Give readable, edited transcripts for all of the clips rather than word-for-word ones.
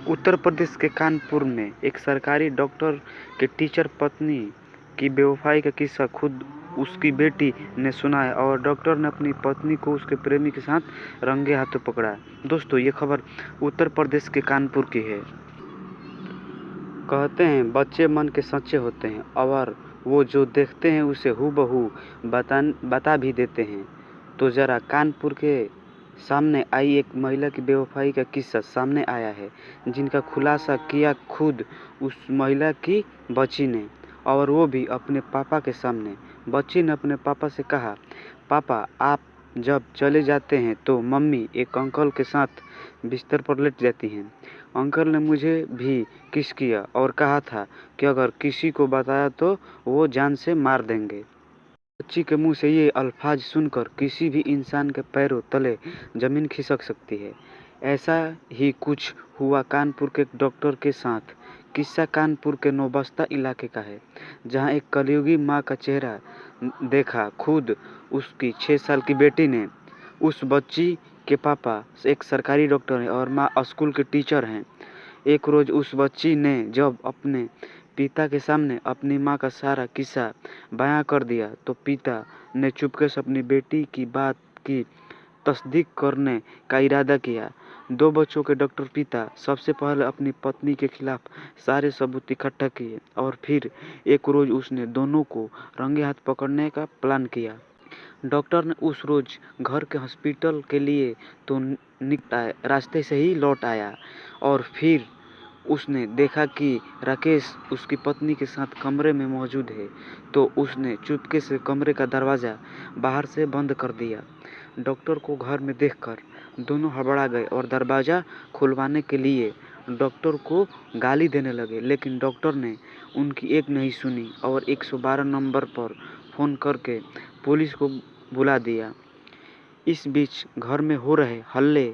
उत्तर प्रदेश के कानपुर में एक सरकारी डॉक्टर के टीचर पत्नी की बेवफाई का किस्सा खुद उसकी बेटी ने सुनाया और डॉक्टर ने अपनी पत्नी को उसके प्रेमी के साथ रंगे हाथों पकड़ा। दोस्तों, ये खबर उत्तर प्रदेश के कानपुर की है। कहते हैं बच्चे मन के सच्चे होते हैं और वो जो देखते हैं उसे हूबहू बता भी देते हैं। तो ज़रा कानपुर के सामने आई एक महिला की बेवफाई का किस्सा सामने आया है, जिनका खुलासा किया खुद उस महिला की बच्ची ने, और वो भी अपने पापा के सामने। बच्ची ने अपने पापा से कहा, पापा आप जब चले जाते हैं तो मम्मी एक अंकल के साथ बिस्तर पर लेट जाती हैं। अंकल ने मुझे भी किस किया और कहा था कि अगर किसी को बताया तो वो जान से मार देंगे। बच्ची के मुंह से ये अल्फाज सुनकर किसी भी इंसान के पैरों तले जमीन खिसक सकती है। ऐसा ही कुछ हुआ कानपुर के एक डॉक्टर के साथ। किस्सा कानपुर के नौबस्ता इलाके का है, जहां एक कलयुगी माँ का चेहरा देखा खुद उसकी 6 साल की बेटी ने। उस बच्ची के पापा एक सरकारी डॉक्टर हैं और माँ स्कूल के टीचर हैं। एक रोज़ उस बच्ची ने जब अपने पिता के सामने अपनी माँ का सारा किस्सा बयां कर दिया तो पिता ने चुपके से अपनी बेटी की बात की तस्दीक करने का इरादा किया। 2 बच्चों के डॉक्टर पिता सबसे पहले अपनी पत्नी के खिलाफ सारे सबूत इकट्ठा किए और फिर एक रोज़ उसने दोनों को रंगे हाथ पकड़ने का प्लान किया। डॉक्टर ने उस रोज़ घर के हॉस्पिटल के लिए तो रास्ते से ही लौट आया और फिर उसने देखा कि राकेश उसकी पत्नी के साथ कमरे में मौजूद है, तो उसने चुपके से कमरे का दरवाज़ा बाहर से बंद कर दिया। डॉक्टर को घर में देखकर दोनों हड़बड़ा गए और दरवाज़ा खुलवाने के लिए डॉक्टर को गाली देने लगे, लेकिन डॉक्टर ने उनकी एक नहीं सुनी और 112 नंबर पर फ़ोन करके पुलिस को बुला दिया। इस बीच घर में हो रहे हल्ले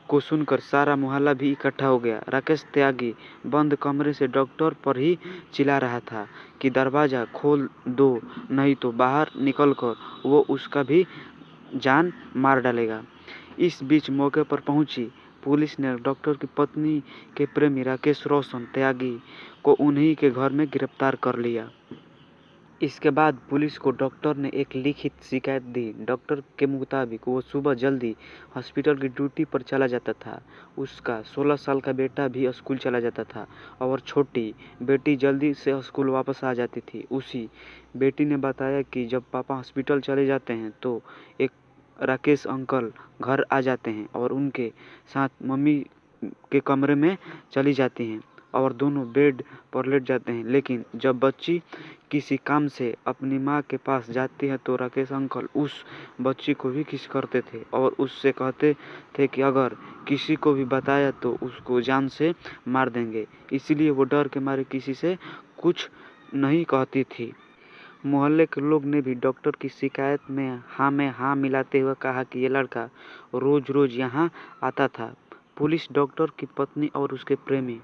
को सुनकर सारा मोहल्ला भी इकट्ठा हो गया। राकेश त्यागी बंद कमरे से डॉक्टर पर ही चिल्ला रहा था कि दरवाज़ा खोल दो, नहीं तो बाहर निकलकर वो उसका भी जान मार डालेगा। इस बीच मौके पर पहुंची पुलिस ने डॉक्टर की पत्नी के प्रेमी राकेश रोशन त्यागी को उन्हीं के घर में गिरफ्तार कर लिया। इसके बाद पुलिस को डॉक्टर ने एक लिखित शिकायत दी। डॉक्टर के मुताबिक वो सुबह जल्दी हॉस्पिटल की ड्यूटी पर चला जाता था। उसका 16 साल का बेटा भी स्कूल चला जाता था और छोटी बेटी जल्दी से स्कूल वापस आ जाती थी। उसी बेटी ने बताया कि जब पापा हॉस्पिटल चले जाते हैं तो एक राकेश अंकल घर आ जाते हैं और उनके साथ मम्मी के कमरे में चली जाती हैं और दोनों बेड पर लेट जाते हैं। लेकिन जब बच्ची किसी काम से अपनी माँ के पास जाती है तो राकेश अंकल उस बच्ची को भी किस करते थे और उससे कहते थे कि अगर किसी को भी बताया तो उसको जान से मार देंगे। इसीलिए वो डर के मारे किसी से कुछ नहीं कहती थी। मोहल्ले के लोग ने भी डॉक्टर की शिकायत में हाँ मिलाते हुए कहा कि ये लड़का रोज रोज यहाँ आता था। पुलिस डॉक्टर की पत्नी और उसके प्रेमी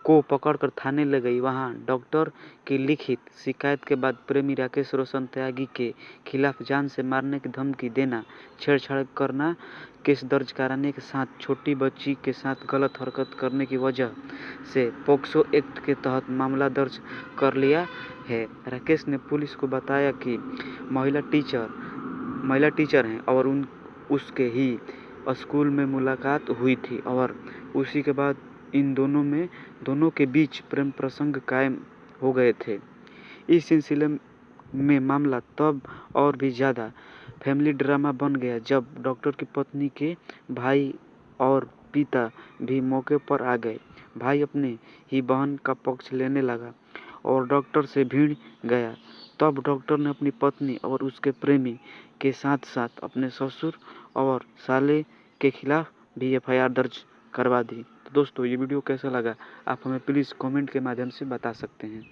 को पकड़कर थाने ले गई। वहां डॉक्टर की लिखित शिकायत के बाद प्रेमी राकेश रोशन त्यागी के खिलाफ जान से मारने की धमकी देना, छेड़छाड़ करना, केस दर्ज कराने के साथ छोटी बच्ची के साथ गलत हरकत करने की वजह से पोक्सो एक्ट के तहत मामला दर्ज कर लिया है। राकेश ने पुलिस को बताया कि महिला टीचर हैं और उसके ही स्कूल में मुलाकात हुई थी और उसी के बाद इन दोनों के बीच प्रेम प्रसंग कायम हो गए थे। इस सिलसिले में मामला तब और भी ज़्यादा फैमिली ड्रामा बन गया जब डॉक्टर की पत्नी के भाई और पिता भी मौके पर आ गए। भाई अपने ही बहन का पक्ष लेने लगा और डॉक्टर से भिड़ गया। तब डॉक्टर ने अपनी पत्नी और उसके प्रेमी के साथ साथ अपने ससुर और साले के खिलाफ भी FIR दर्ज करवा दी। तो दोस्तों, ये वीडियो कैसा लगा आप हमें प्लीज़ कमेंट के माध्यम से बता सकते हैं।